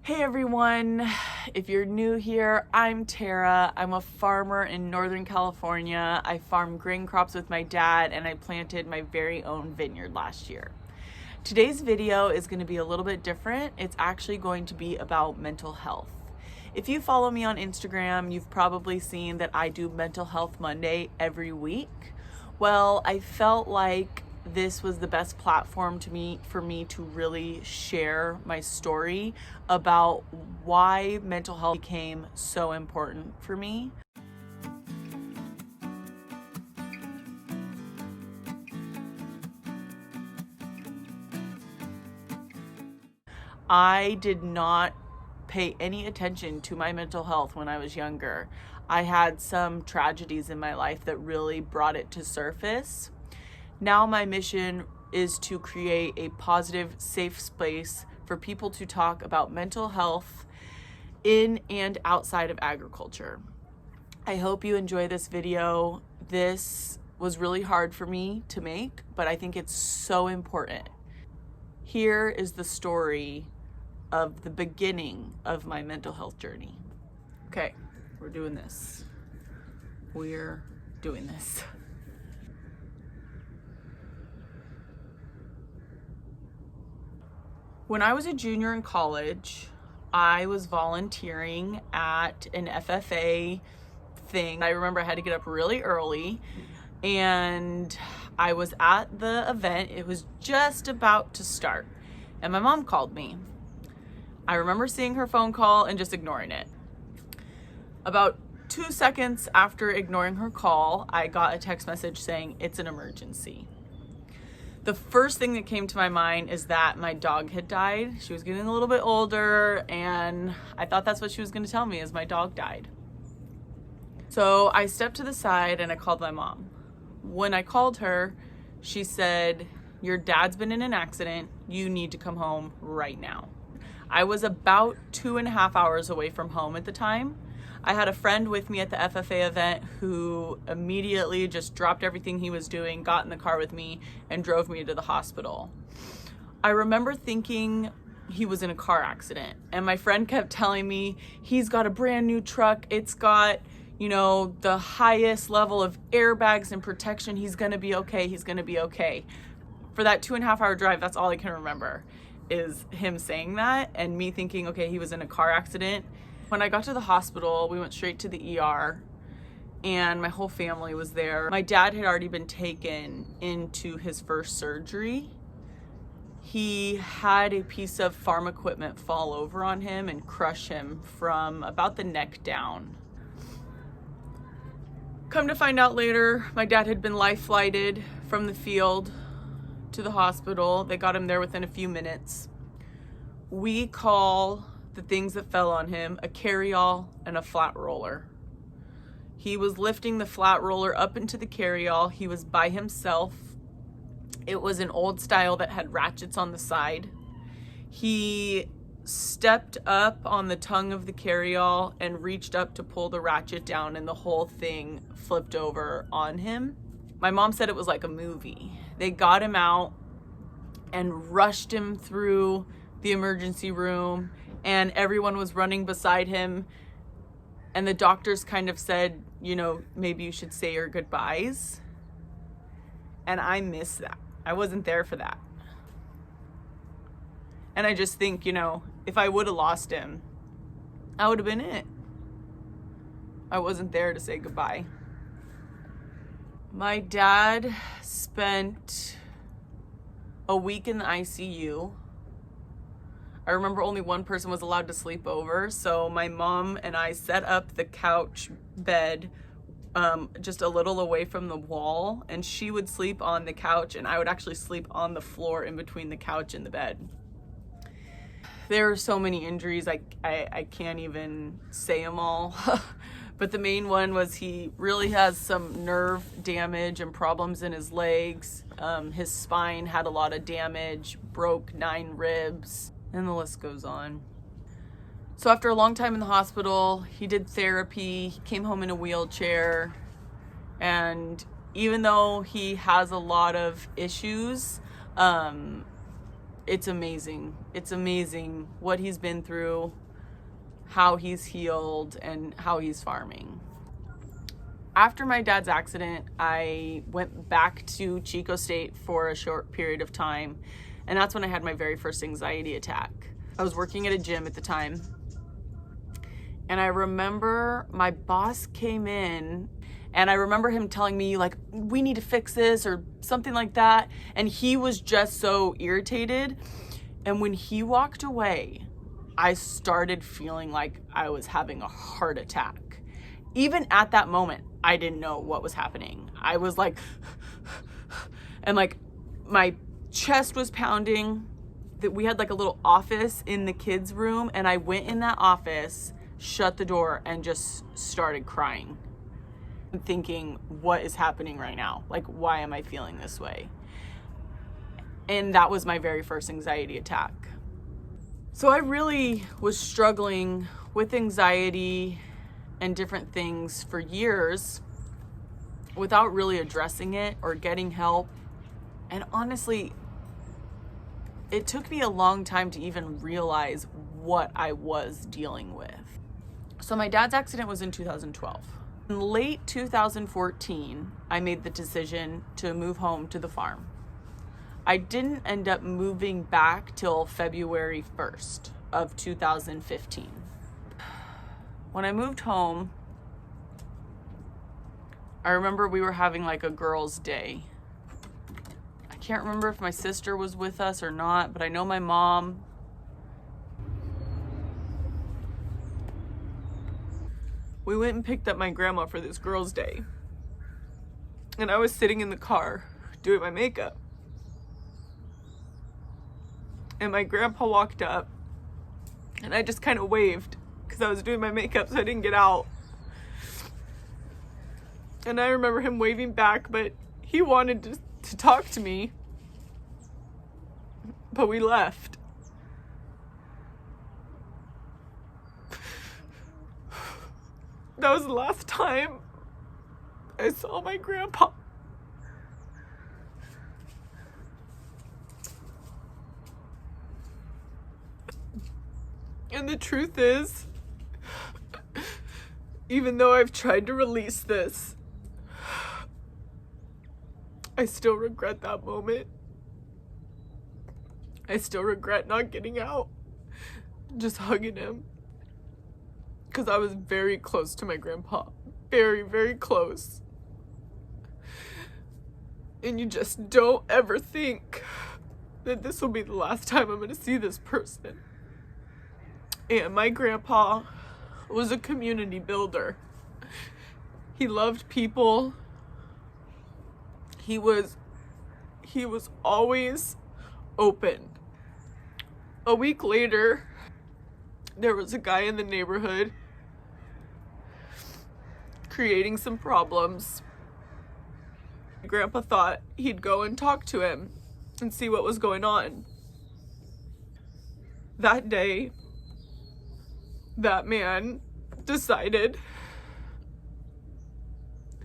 Hey everyone, if you're new here, I'm Tara. I'm a farmer in Northern California. I farm grain crops with my dad and I planted my very own vineyard last year. Today's video is going to be a little bit different. It's actually going to be about mental health. If you follow me on Instagram, you've probably seen that I do Mental Health Monday every week. Well, I felt like this was the best platform for me to really share my story about why mental health became so important for me. I did not pay any attention to my mental health when I was younger. I had some tragedies in my life that really brought it to surface. Now my mission is to create a positive, safe space for people to talk about mental health in and outside of agriculture. I hope you enjoy this video. This was really hard for me to make, but I think it's so important. Here is the story of the beginning of my mental health journey. Okay, we're doing this. We're doing this. When I was a junior in college, I was volunteering at an FFA thing. I remember I had to get up really early and I was at the event. It was just about to start and my mom called me. I remember seeing her phone call and just ignoring it. About 2 seconds after ignoring her call, I got a text message saying it's an emergency. The first thing that came to my mind is that my dog had died. She was getting a little bit older and I thought that's what she was going to tell me, is my dog died. So I stepped to the side and I called my mom. When I called her, she said, "Your dad's been in an accident. You need to come home right now." I was about 2.5 hours away from home at the time. I had a friend with me at the FFA event who immediately just dropped everything he was doing, got in the car with me, and drove me to the hospital. I remember thinking he was in a car accident, and my friend kept telling me he's got a brand new truck. It's got, the highest level of airbags and protection. He's gonna be okay. He's gonna be okay. For that 2.5 hour drive, that's all I can remember is him saying that and me thinking, okay, he was in a car accident. When I got to the hospital, we went straight to the ER and my whole family was there. My dad had already been taken into his first surgery. He had a piece of farm equipment fall over on him and crush him from about the neck down. Come to find out later, my dad had been life flighted from the field to the hospital. They got him there within a few minutes. We call the things that fell on him a carryall and a flat roller. He was lifting the flat roller up into the carryall. He was by himself. It was an old style that had ratchets on the side. He stepped up on the tongue of the carryall and reached up to pull the ratchet down, and the whole thing flipped over on him. My mom said it was like a movie. They got him out and rushed him through the emergency room, and everyone was running beside him, and the doctors kind of said, maybe you should say your goodbyes. And I missed that. I wasn't there for that. And I just think, if I would have lost him, I would have been it. I wasn't there to say goodbye. My dad spent a week in the ICU. I remember only one person was allowed to sleep over, so my mom and I set up the couch bed just a little away from the wall, and she would sleep on the couch and I would actually sleep on the floor in between the couch and the bed. There are so many injuries, I can't even say them all. But the main one was he really has some nerve damage and problems in his legs. His spine had a lot of damage, broke 9 ribs. And the list goes on. So after a long time in the hospital, he did therapy, he came home in a wheelchair, and even though he has a lot of issues, it's amazing. It's amazing what he's been through, how he's healed, and how he's farming. After my dad's accident, I went back to Chico State for a short period of time, and that's when I had my very first anxiety attack. I was working at a gym at the time, and I remember my boss came in, and I remember him telling me, like, we need to fix this or something like that, and he was just so irritated. And when he walked away, I started feeling like I was having a heart attack. Even at that moment, I didn't know what was happening. I was like, and like my chest was pounding. That we had like a little office in the kids' room, and I went in that office, shut the door, and just started crying. Thinking, what is happening right now? Like, why am I feeling this way? And that was my very first anxiety attack. So I really was struggling with anxiety and different things for years without really addressing it or getting help. And honestly, it took me a long time to even realize what I was dealing with. So my dad's accident was in 2012. In late 2014, I made the decision to move home to the farm. I didn't end up moving back till February 1st of 2015. When I moved home, I remember we were having like a girls' day. I can't remember if my sister was with us or not, but I know my mom. We went and picked up my grandma for this girls' day. And I was sitting in the car doing my makeup. And my grandpa walked up, and I just kind of waved because I was doing my makeup, so I didn't get out. And I remember him waving back, but he wanted to talk to me. But we left. That was the last time I saw my grandpa. And the truth is, even though I've tried to release this, I still regret that moment. I still regret not getting out, just hugging him. Because I was very close to my grandpa. Very, very close. And you just don't ever think that this will be the last time I'm going to see this person. And my grandpa was a community builder. He loved people. He was always open. A week later, there was a guy in the neighborhood creating some problems. Grandpa thought he'd go and talk to him and see what was going on. That day, that man decided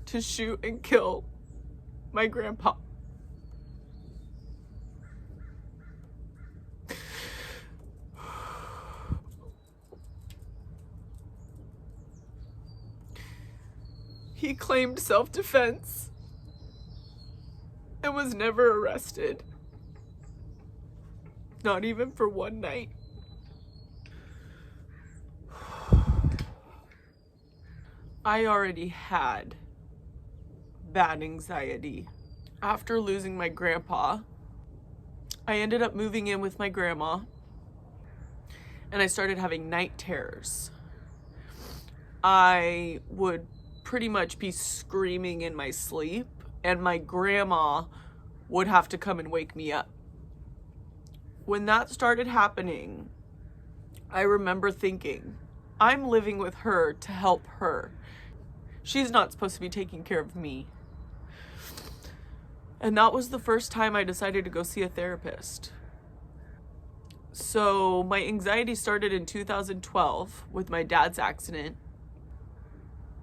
to shoot and kill my grandpa. He claimed self-defense and was never arrested. Not even for one night. I already had bad anxiety. After losing my grandpa, I ended up moving in with my grandma, and I started having night terrors. I would pretty much be screaming in my sleep, and my grandma would have to come and wake me up. When that started happening, I remember thinking, I'm living with her to help her. She's not supposed to be taking care of me. And that was the first time I decided to go see a therapist. So my anxiety started in 2012 with my dad's accident.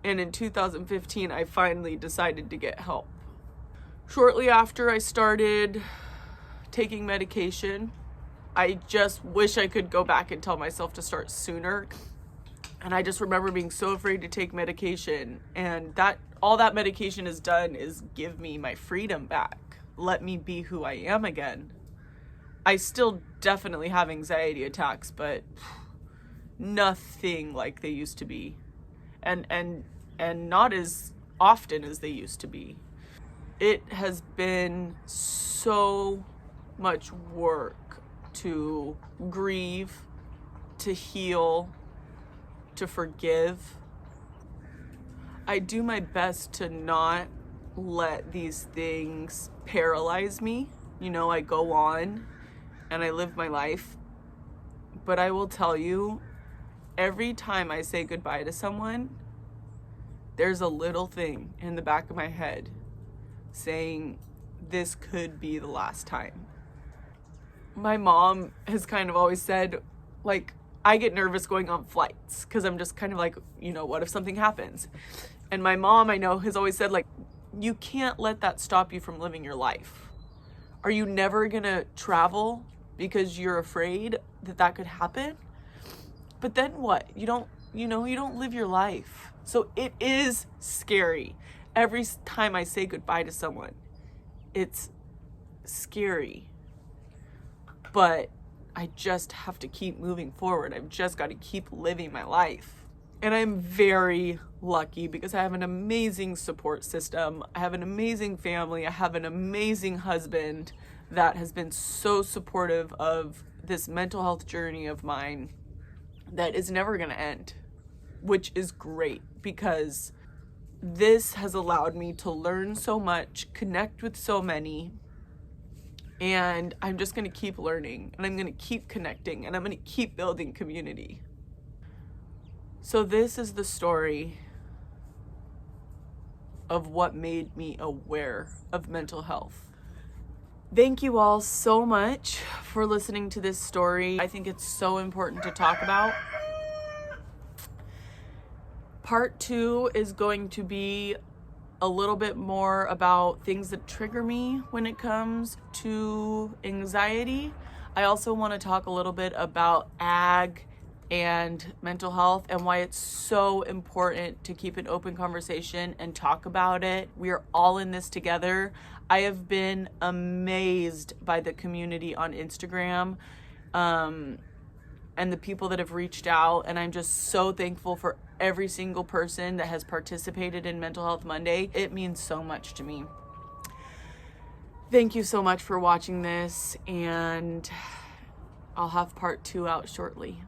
And in 2015, I finally decided to get help. Shortly after, I started taking medication I just wish I could go back and tell myself to start sooner. And I just remember being so afraid to take medication, and that all that medication has done is give me my freedom back. Let me be who I am again. I still definitely have anxiety attacks, but nothing like they used to be. And not as often as they used to be. It has been so much work to grieve, to heal, to forgive. I do my best to not let these things paralyze me. You know, I go on and I live my life. But I will tell you, every time I say goodbye to someone, there's a little thing in the back of my head saying, this could be the last time. My mom has kind of always said, like, I get nervous going on flights because I'm just kind of like, you know, what if something happens? And my mom, I know, has always said, like, you can't let that stop you from living your life. Are you never gonna travel because you're afraid that that could happen? But then what? You don't live your life. So it is scary. Every time I say goodbye to someone, it's scary. But I just have to keep moving forward. I've just got to keep living my life. And I'm very lucky because I have an amazing support system. I have an amazing family. I have an amazing husband that has been so supportive of this mental health journey of mine that is never going to end, which is great because this has allowed me to learn so much, connect with so many, and I'm just going to keep learning, and I'm going to keep connecting, and I'm going to keep building community. So this is the story of what made me aware of mental health. Thank you all so much for listening to this story. I think it's so important to talk about. Part 2 is going to be a little bit more about things that trigger me when it comes to anxiety. I also want to talk a little bit about ag and mental health and why it's so important to keep an open conversation and talk about it. We are all in this together. I have been amazed by the community on Instagram and the people that have reached out, and I'm just so thankful for every single person that has participated in Mental Health Monday. It means so much to me. Thank you so much for watching this, and I'll have part 2 out shortly.